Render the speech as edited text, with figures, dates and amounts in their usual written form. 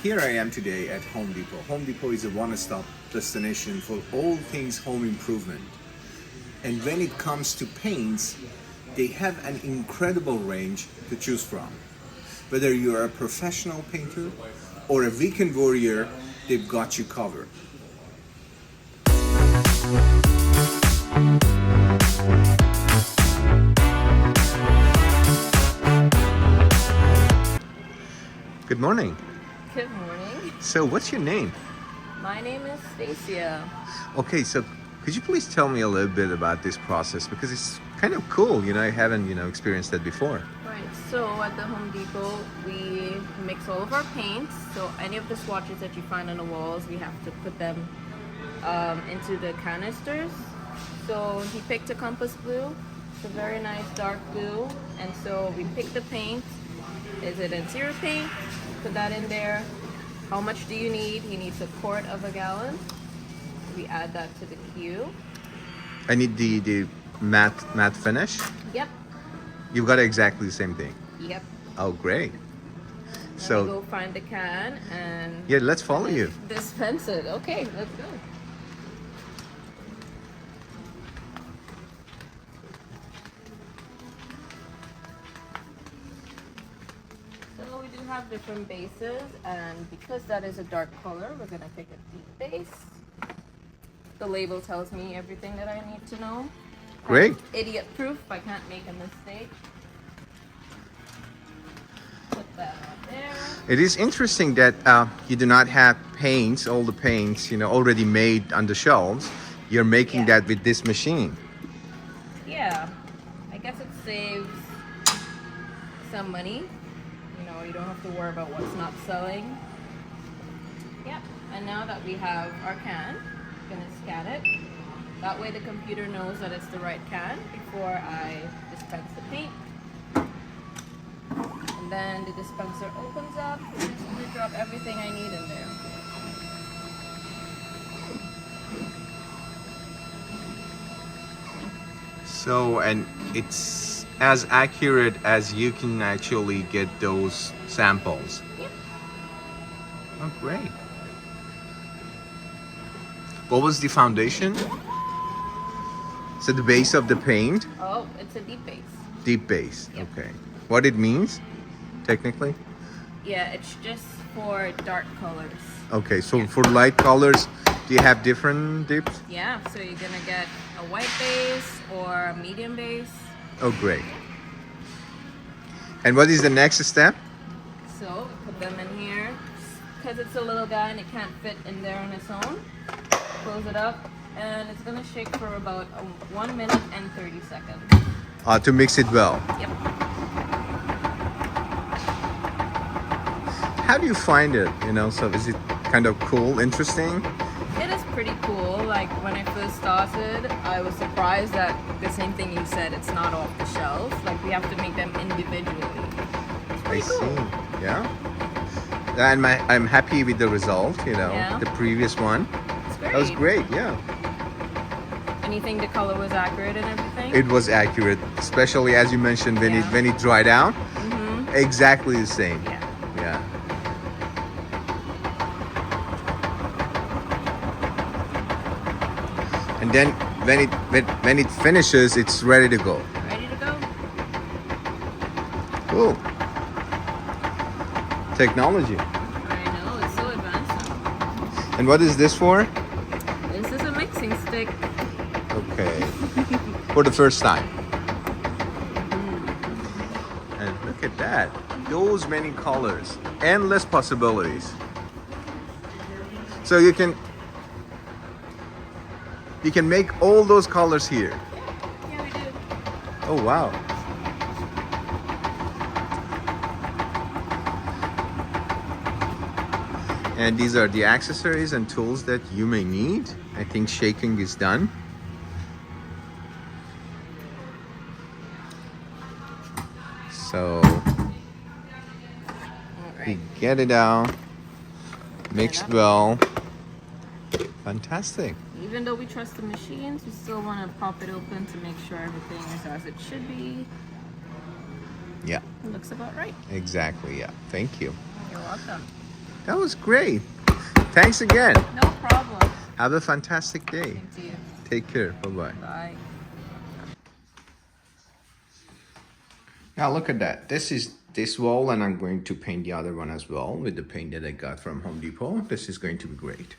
here I am today at Home Depot. Home Depot is a one-stop destination for all things home improvement. And when it comes to paints, they have an incredible range to choose from. Whether you're a professional painter or a weekend warrior, they've got you covered. Good morning. Good morning. So what's your name? My name is Stacia. Okay, so could you please tell me a little bit about this process, because it's kind of cool, I haven't, experienced that before. Right, so at the Home Depot, we mix all of our paints. So any of the swatches that you find on the walls, we have to put them into the canisters. So he picked a compass blue. It's a very nice dark blue. And so we pick the paint. Is it a zero paint? Put that in there. How much do you need? He needs a quart of a gallon. We add that to the queue. I need the matte finish. Yep. You've got exactly the same thing. Yep. Oh, great. So go find the can and yeah, let's follow you. Dispense it. Okay, let's go. So we do have different bases, and because that is a dark color, we're gonna pick a deep base. The label tells me everything that I need to know. Great. Idiot proof. I can't make a mistake. Put that on there. It is interesting that you do not have paints, all the paints, already made on the shelves. You're making that with this machine. Yeah, I guess it saves some money. You don't have to worry about what's not selling. Yep, and now that we have our can, I'm gonna scan it. That way the computer knows that it's the right can before I dispense the paint. And then the dispenser opens up. I'm just gonna drop everything I need in there. So, and it's as accurate as you can actually get those samples. Yep. Oh, great. What was the foundation? So the base of the paint? Oh, it's a deep base. Deep base, Yep. okay. What it means, technically? Yeah, it's just for dark colors. Okay, so for light colors, do you have different dips? Yeah, so you're gonna get a white base or a medium base. Oh, great. And what is the next step? So we put them in here. Because it's a little guy and it can't fit in there on its own. Close it up, and it's gonna shake for about 1 minute and 30 seconds. To mix it well. Yep. How do you find it? So is it kind of cool, interesting? It is pretty cool. Like when I first started, I was surprised that the same thing you said, it's not off the shelf. Like we have to make them individually. It's pretty cool. See. Yeah. And I'm happy with the result, Yeah. the previous one. It's great. That was great, yeah. And you think the color was accurate and everything? It was accurate, especially as you mentioned when Yeah. it dried out. Mm-hmm. Exactly the same. Yeah. Yeah. And then when it finishes, it's ready to go. Ready to go? Cool. Technology. I know, it's so advanced. And what is this for? This is a mixing stick. Okay. For the first time. And look at that. Those many colors. Endless possibilities. So you can make all those colors here. Yeah, we do. Oh, wow. And these are the accessories and tools that you may need. I think shaking is done. So we get it out, mixed well. Fantastic. Even though we trust the machines, we still want to pop it open to make sure everything is as it should be. Yeah, It looks about right. exactly. Yeah, thank you. You're welcome. That was great. Thanks again. No problem. Have a fantastic day. Same to you. Take care. Bye-bye. Bye. Now look at that. This is this wall, and I'm going to paint the other one as well with the paint that I got from Home Depot. This is going to be great.